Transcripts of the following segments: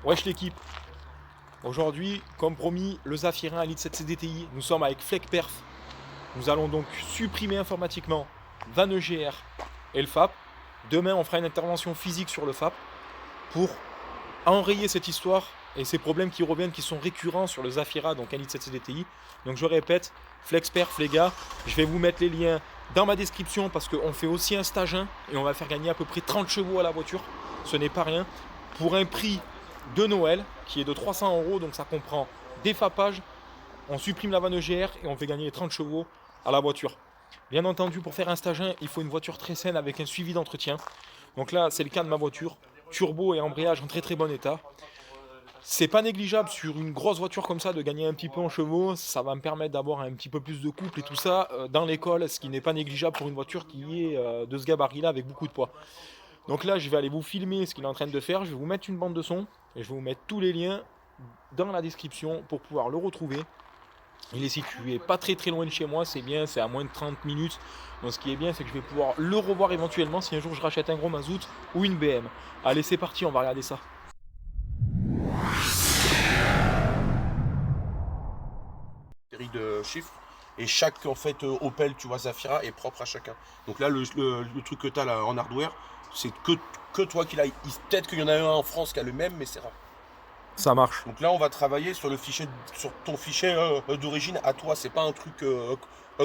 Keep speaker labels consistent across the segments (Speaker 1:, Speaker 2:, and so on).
Speaker 1: Wesh l'équipe. Aujourd'hui, comme promis, le Zafira Elite 7 CDTI, nous sommes avec FleckPerf. Nous allons donc supprimer informatiquement Van EGR et le FAP. Demain, on fera une intervention physique sur le FAP pour enrayer cette histoire et ces problèmes qui reviennent, qui sont récurrents sur le Zafira, donc Elite 7 CDTI. Donc je répète, FleckPerf les gars, je vais vous mettre les liens dans ma description parce qu'on fait aussi un stage 1 et on va faire gagner à peu près 30 chevaux à la voiture. Ce n'est pas rien. Pour un prix de Noël qui est de 300 €, donc ça comprend des fapages, on supprime la vanne EGR et on fait gagner les 30 chevaux à la voiture. Bien entendu, pour faire un stage 1, il faut une voiture très saine avec un suivi d'entretien. Donc là, c'est le cas de ma voiture, turbo et embrayage en très très bon état. C'est pas négligeable sur une grosse voiture comme ça de gagner un petit peu en chevaux, ça va me permettre d'avoir un petit peu plus de couple et tout ça dans l'école, ce qui n'est pas négligeable pour une voiture qui est de ce gabarit-là avec beaucoup de poids. Donc là, je vais aller vous filmer ce qu'il est en train de faire, je vais vous mettre une bande de son et je vais vous mettre tous les liens dans la description pour pouvoir le retrouver. Il est situé pas très très loin de chez moi, c'est bien, c'est à moins de 30 minutes. Donc ce qui est bien, c'est que je vais pouvoir le revoir éventuellement si un jour je rachète un gros mazout ou une BM. Allez, c'est parti, on va regarder ça.
Speaker 2: Série de chiffres et chaque en fait Opel, tu vois, Zafira est propre à chacun. Donc là le truc que tu as là en hardware, c'est que toi qui l'as. Peut-être qu'il y en a un en France qui a le même, mais c'est rare.
Speaker 1: Ça marche.
Speaker 2: Donc là on va travailler sur le fichier, sur ton fichier d'origine à toi. C'est pas un truc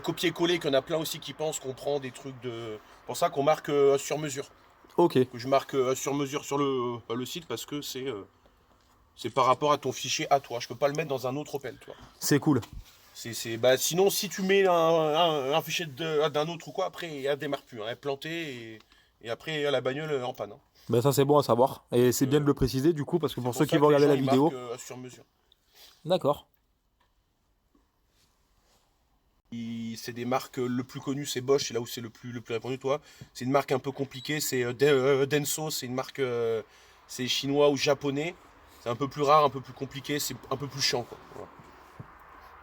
Speaker 2: copier-coller, qu'on a plein aussi qui pensent qu'on prend des trucs de. C'est pour ça qu'on marque sur mesure.
Speaker 1: Ok.
Speaker 2: Que je marque sur mesure sur le site parce que c'est par rapport à ton fichier à toi. Je peux pas le mettre dans un autre Opel, toi.
Speaker 1: C'est cool.
Speaker 2: Bah, sinon, si tu mets un fichier d'un autre ou quoi, après, elle démarre plus. Hein, elle est plantée et après, la bagnole en panne. Hein.
Speaker 1: Ben ça c'est bon à savoir. Et c'est bien de
Speaker 2: Euh,
Speaker 1: le préciser du coup parce que
Speaker 2: c'est
Speaker 1: pour
Speaker 2: pour
Speaker 1: ceux qui
Speaker 2: ça
Speaker 1: vont
Speaker 2: que les
Speaker 1: regarder
Speaker 2: gens
Speaker 1: la
Speaker 2: ils
Speaker 1: vidéo.
Speaker 2: marquent sur mesure.
Speaker 1: D'accord.
Speaker 2: C'est des marques, le plus connu c'est Bosch, c'est là où c'est le plus répandu, toi. C'est une marque un peu compliquée, c'est Denso, c'est une marque, c'est chinois ou japonais. C'est un peu plus rare, un peu plus compliqué, c'est un peu plus chiant, quoi. Voilà.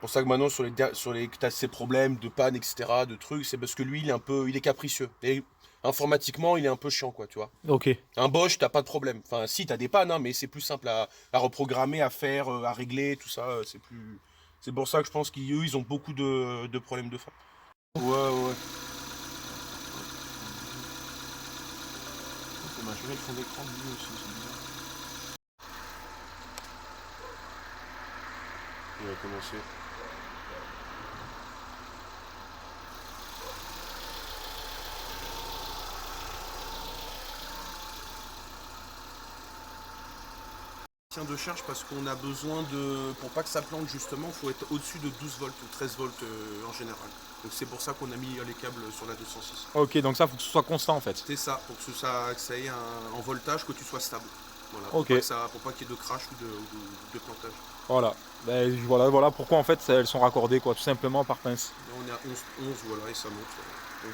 Speaker 2: Pour ça que maintenant que t'as ces problèmes de panne, etc., de trucs, c'est parce que lui il est capricieux. Et informatiquement il est un peu chiant, quoi, tu vois.
Speaker 1: Ok.
Speaker 2: Un Bosch, t'as pas de problème. Enfin, si, t'as des pannes, hein, mais c'est plus simple à reprogrammer, à faire, à régler, tout ça. C'est plus. C'est pour ça que je pense qu'eux, ils ont beaucoup de problèmes de fin. Ouais, ouais. Ça m'a géré le fond d'écran de lui aussi, c'est bizarre. Il va commencer. De charge parce qu'on a besoin de. Pour pas que ça plante justement, il faut être au-dessus de 12 volts ou 13 volts en général. Donc c'est pour ça qu'on a mis les câbles sur la 206.
Speaker 1: Ok, donc ça faut que ce soit constant en fait.
Speaker 2: C'est ça, pour que ça ait en voltage, que tu sois stable. Voilà,
Speaker 1: Ok.
Speaker 2: pour pas qu'il y ait de crash ou de plantage.
Speaker 1: Voilà. Ben, voilà pourquoi en fait elles sont raccordées quoi, tout simplement par pince.
Speaker 2: Là on est à 11 voilà, et ça monte 11%.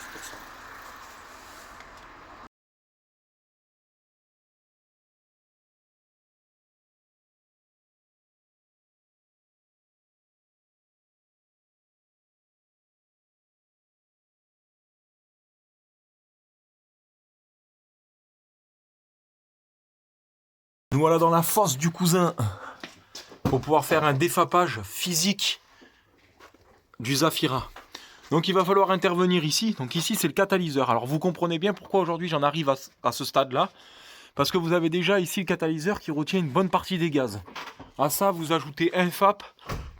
Speaker 1: Nous voilà dans la fosse du cousin pour pouvoir faire un défapage physique du Zafira. Donc il va falloir intervenir ici. Donc ici c'est le catalyseur. Alors vous comprenez bien pourquoi aujourd'hui j'en arrive à ce stade-là. Parce que vous avez déjà ici le catalyseur qui retient une bonne partie des gaz. À ça vous ajoutez un FAP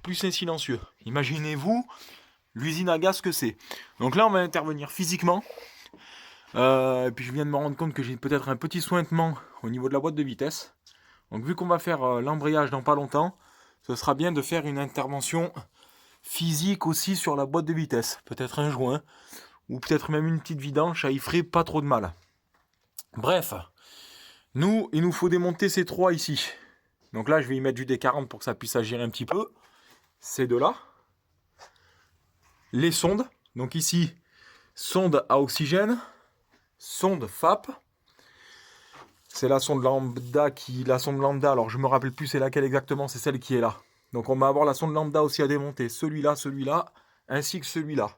Speaker 1: plus un silencieux. Imaginez-vous l'usine à gaz que c'est. Donc là on va intervenir physiquement. Et puis je viens de me rendre compte que j'ai peut-être un petit sointement au niveau de la boîte de vitesse. Donc vu qu'on va faire l'embrayage dans pas longtemps, ce sera bien de faire une intervention physique aussi sur la boîte de vitesse. Peut-être un joint, ou peut-être même une petite vidange, ça y ferait pas trop de mal. Bref, il nous faut démonter ces trois ici. Donc là, je vais y mettre du D40 pour que ça puisse agir un petit peu. Ces deux-là. Les sondes. Donc ici, sonde à oxygène, sonde FAP. C'est la sonde lambda, alors je me rappelle plus c'est laquelle exactement, c'est celle qui est là. Donc on va avoir la sonde lambda aussi à démonter, celui-là, ainsi que celui-là.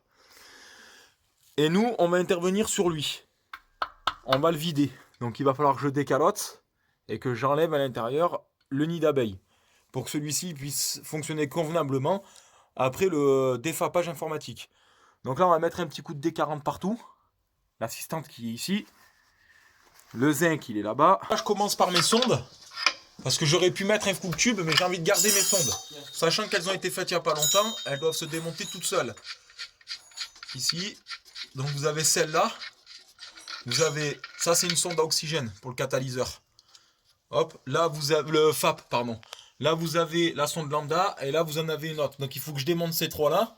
Speaker 1: Et nous, on va intervenir sur lui. On va le vider. Donc il va falloir que je décalote et que j'enlève à l'intérieur le nid d'abeilles pour que celui-ci puisse fonctionner convenablement après le défapage informatique. Donc là, on va mettre un petit coup de D40 partout. L'assistante qui est ici. Le zinc, il est là-bas. Là, je commence par mes sondes. Parce que j'aurais pu mettre un coupe tube, mais j'ai envie de garder mes sondes. Sachant qu'elles ont été faites il n'y a pas longtemps, elles doivent se démonter toutes seules. Ici, donc vous avez celle-là. Vous avez, ça c'est une sonde à oxygène pour le catalyseur. Hop, là vous avez le FAP, pardon. Là vous avez la sonde lambda et là vous en avez une autre. Donc il faut que je démonte ces trois-là.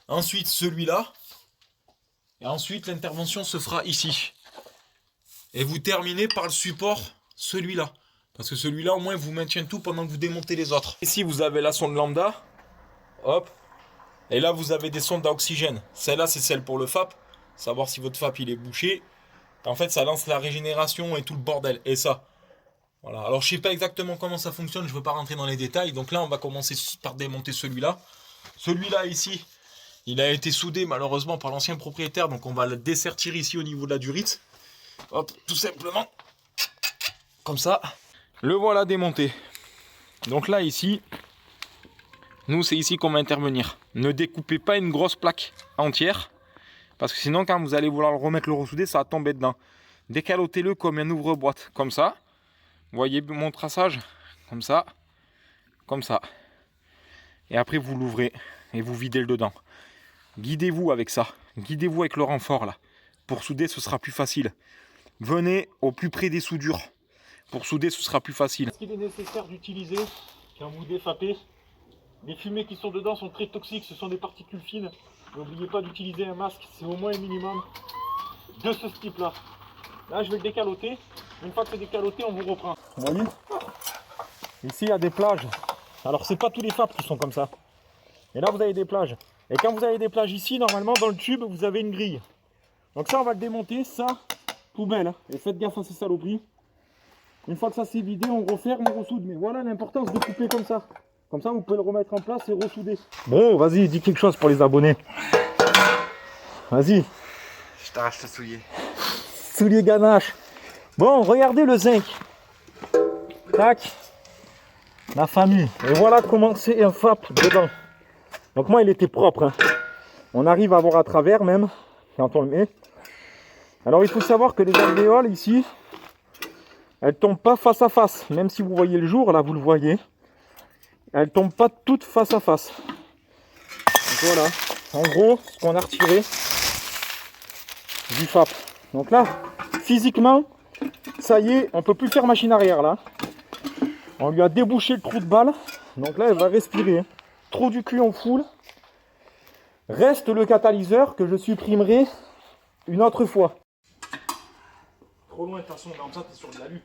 Speaker 1: Ensuite celui-là. Et ensuite l'intervention se fera ici. Et vous terminez par le support, celui-là. Parce que celui-là, au moins, vous maintient tout pendant que vous démontez les autres. Ici, vous avez la sonde lambda. Hop. Et là, vous avez des sondes à oxygène. Celle-là, c'est celle pour le FAP. Savoir si votre FAP, il est bouché. En fait, ça lance la régénération et tout le bordel. Et ça. Voilà. Alors, je sais pas exactement comment ça fonctionne. Je veux pas rentrer dans les détails. Donc là, on va commencer par démonter celui-là. Celui-là, ici, il a été soudé, malheureusement, par l'ancien propriétaire. Donc, on va le dessertir ici au niveau de la durite. Hop, tout simplement. Comme ça. Le voilà démonté. Donc là, ici, nous, c'est ici qu'on va intervenir. Ne découpez pas une grosse plaque entière. Parce que sinon, quand vous allez vouloir le remettre, le ressouder, ça va tomber dedans. Décalotez-le comme un ouvre-boîte. Comme ça. Vous voyez mon traçage? Comme ça. Comme ça. Et après, vous l'ouvrez. Et vous videz le dedans. Guidez-vous avec ça. Guidez-vous avec le renfort, là. Pour souder, ce sera plus facile. Venez au plus près des soudures. Pour souder, ce sera plus facile. Ce qu'il est nécessaire d'utiliser quand vous défapez, les fumées qui sont dedans sont très toxiques, ce sont des particules fines. N'oubliez pas d'utiliser un masque, c'est au moins un minimum de ce type-là. Là, je vais le décaloter. Une fois que c'est décaloté, on vous reprend. Vous voyez? Ici, il y a des plages. Alors, c'est pas tous les FAP qui sont comme ça. Et là, vous avez des plages. Et quand vous avez des plages ici, normalement, dans le tube, vous avez une grille. Donc ça, on va le démonter. Ça, poubelle. Et faites gaffe à ces saloperies. Une fois que ça c'est vidé, on referme, on ressoude. Mais voilà l'importance de couper comme ça. Comme ça, vous pouvez le remettre en place et ressouder. Bon, vas-y, dis quelque chose pour les abonnés. Vas-y.
Speaker 3: Je t'arrache le soulier.
Speaker 1: Soulier ganache. Bon, regardez le zinc. Tac. La famille. Et voilà comment c'est un FAP dedans. Donc moi, il était propre. Hein. On arrive à voir à travers même, quand on le met. Alors, il faut savoir que les alvéoles ici, elles tombent pas face à face. Même si vous voyez le jour, là, vous le voyez. Elles tombent pas toutes face à face. Donc voilà. En gros, ce qu'on a retiré du FAP. Donc là, physiquement, ça y est, on peut plus faire machine arrière là. On lui a débouché le trou de balle. Donc là, elle va respirer. Hein. Trou du cul en full. Reste le catalyseur que je supprimerai une autre fois. Trop loin de toute façon, comme ça, t'es sur de l'alu.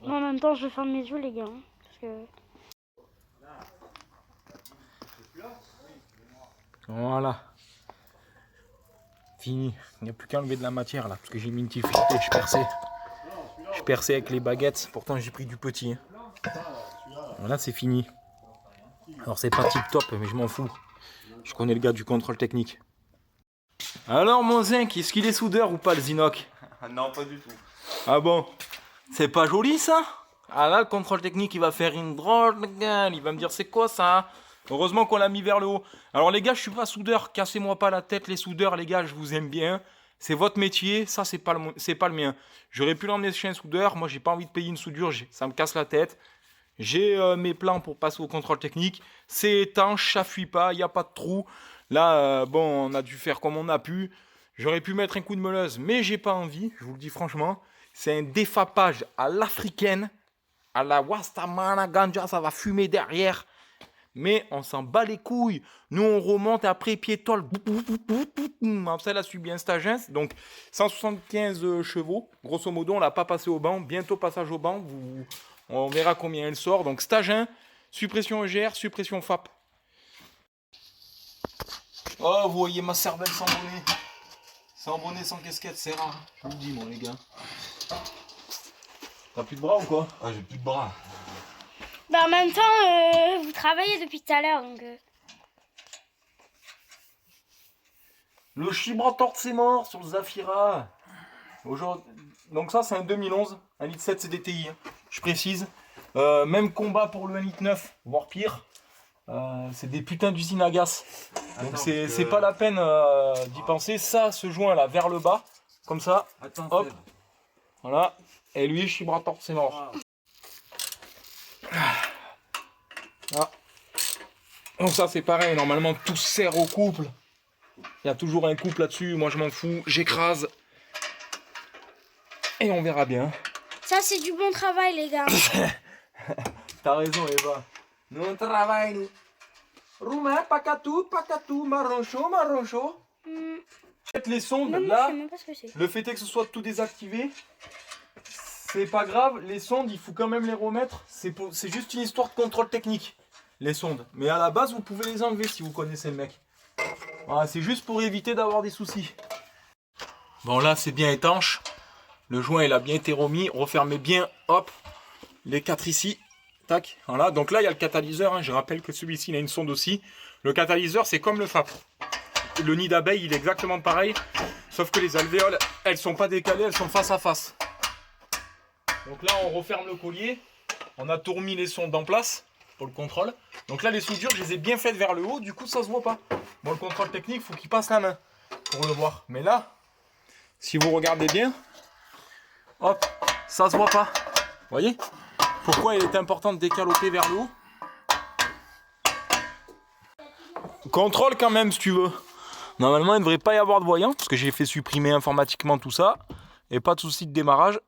Speaker 4: Moi, en même temps, je ferme mes yeux, les gars. Hein, parce que...
Speaker 1: Voilà. Fini. Il n'y a plus qu'à enlever de la matière là. Parce que j'ai mis une petite frite et je perçais. Je perçais avec les baguettes. Pourtant, j'ai pris du petit. Hein. Voilà, c'est fini. Alors, c'est pas tip top, mais je m'en fous. Je connais le gars du contrôle technique. Alors, mon zinc, est-ce qu'il est soudeur ou pas le Zinoc?
Speaker 3: Non, pas du tout.
Speaker 1: Ah bon? C'est pas joli ça? Ah là, le contrôle technique, il va faire une drôle de gueule. Il va me dire c'est quoi ça? Heureusement qu'on l'a mis vers le haut. Alors les gars, je suis pas soudeur. Cassez-moi pas la tête les soudeurs, les gars, je vous aime bien. C'est votre métier, ça c'est pas le mien. J'aurais pu l'emmener chez un soudeur. Moi, j'ai pas envie de payer une soudure, ça me casse la tête. J'ai mes plans pour passer au contrôle technique. C'est étanche, ça fuit pas, il n'y a pas de trou. Là, bon, on a dû faire comme on a pu. J'aurais pu mettre un coup de meuleuse, mais j'ai pas envie, je vous le dis franchement. C'est un défapage à l'africaine, à la Wastamana Ganja, ça va fumer derrière. Mais on s'en bat les couilles. Nous, on remonte après piétole. Ça, là, subi un Stagin. Donc, 175 chevaux. Grosso modo, on l'a pas passé au banc. Bientôt passage au banc. On verra combien elle sort. Donc, Stagin, suppression EGR, suppression FAP. Oh, vous voyez ma cervelle s'envoler. Sans bonnet, sans casquette, c'est rare. Je vous le dis, moi, les gars. T'as plus de bras ou quoi?
Speaker 3: Ah, j'ai plus de bras.
Speaker 4: Bah, en même temps, vous travaillez depuis tout à l'heure, donc...
Speaker 1: Le Gibraltar, c'est mort sur le Zafira. Donc ça, c'est un 2011, un litre 7 CDTI, hein, je précise. Même combat pour le 1 litre 9, voire pire. C'est des putains d'usines à gaz. Donc c'est pas la peine d'y penser. Ça se joint là vers le bas, comme ça.
Speaker 3: Attends,
Speaker 1: Hop.
Speaker 3: Fred.
Speaker 1: Voilà. Et lui, Gibraltar, c'est mort. Ah. Donc ça, c'est pareil. Normalement, tout sert au couple. Il y a toujours un couple là-dessus. Moi, je m'en fous. J'écrase. Et on verra bien.
Speaker 4: Ça, c'est du bon travail, les gars.
Speaker 1: T'as raison, Eva. Nous, on travaille, nous. Roumain, pacatou, marron chaud. Faites les sondes,
Speaker 4: Même moi, je
Speaker 1: là.
Speaker 4: sais même pas ce que c'est.
Speaker 1: Le fait est que ce soit tout désactivé. C'est pas grave. Les sondes, il faut quand même les remettre. C'est juste une histoire de contrôle technique. Les sondes. Mais à la base, vous pouvez les enlever si vous connaissez le mec. Voilà, c'est juste pour éviter d'avoir des soucis. Bon, là, c'est bien étanche. Le joint, il a bien été remis. Refermez bien, hop, les 4 ici. Tac, voilà. Donc là, il y a le catalyseur. Hein. Je rappelle que celui-ci, il a une sonde aussi. Le catalyseur, c'est comme le FAP. Le nid d'abeille, il est exactement pareil. Sauf que les alvéoles, elles sont pas décalées, elles sont face à face. Donc là, on referme le collier. On a tout remis les sondes en place pour le contrôle. Donc là, les soudures, je les ai bien faites vers le haut. Du coup, ça se voit pas. Bon, le contrôle technique, il faut qu'il passe la main pour le voir. Mais là, si vous regardez bien, hop, ça se voit pas. Vous voyez? Pourquoi il est important de décaloper vers le haut? Contrôle quand même, si tu veux. Normalement, il ne devrait pas y avoir de voyant, parce que j'ai fait supprimer informatiquement tout ça. Et pas de souci de démarrage.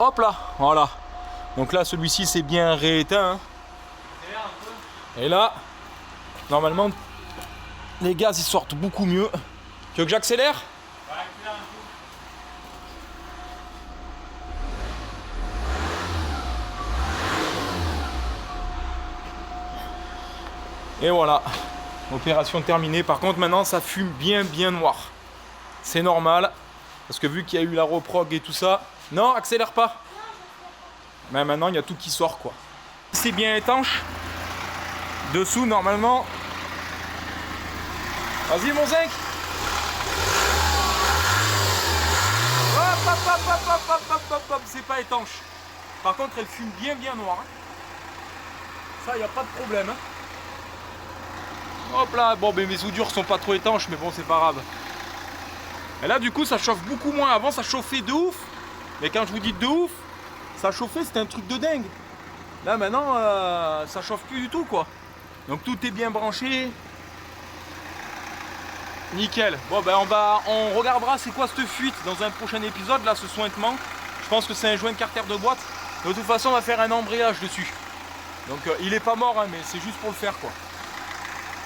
Speaker 1: Hop là, voilà. Donc là, celui-ci, c'est bien rééteint. Hein. Et là, normalement, les gaz, ils sortent beaucoup mieux. Tu veux que j'accélère? Et voilà, opération terminée. Par contre, maintenant, ça fume bien noir. C'est normal, parce que vu qu'il y a eu la reprog et tout ça... Non, accélère pas. Mais maintenant, il y a tout qui sort, quoi. C'est bien étanche. Dessous, normalement... Vas-y, mon zinc. Hop, c'est pas étanche. Par contre, elle fume bien noir. Hein. Ça, il n'y a pas de problème. Hein. Hop là, bon, mais mes soudures sont pas trop étanches, mais bon, c'est pas grave. Et là, du coup, ça chauffe beaucoup moins. Avant, ça chauffait de ouf. Mais quand je vous dis de ouf, ça chauffait, c'était un truc de dingue. Là, maintenant, ça chauffe plus du tout, quoi. Donc, tout est bien branché. Nickel. Bon, ben, on regardera c'est quoi cette fuite dans un prochain épisode, là, ce sointement. Je pense que c'est un joint de carter de boîte. De toute façon, on va faire un embrayage dessus. Donc, il est pas mort, hein, mais c'est juste pour le faire, quoi.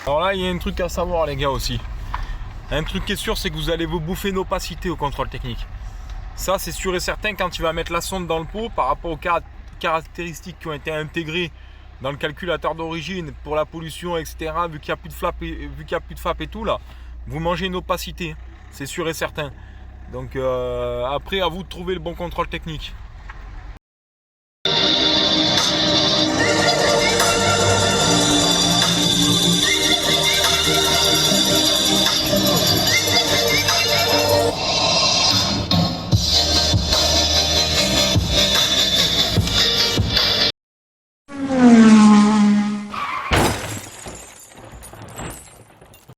Speaker 1: Alors là, il y a un truc à savoir, les gars, aussi. Un truc qui est sûr, c'est que vous allez vous bouffer une opacité au contrôle technique. Ça, c'est sûr et certain quand tu vas mettre la sonde dans le pot par rapport aux caractéristiques qui ont été intégrées dans le calculateur d'origine pour la pollution, etc. Vu qu'il n'y a plus de FAP et tout, là, vous mangez une opacité. C'est sûr et certain. Donc, après, à vous de trouver le bon contrôle technique.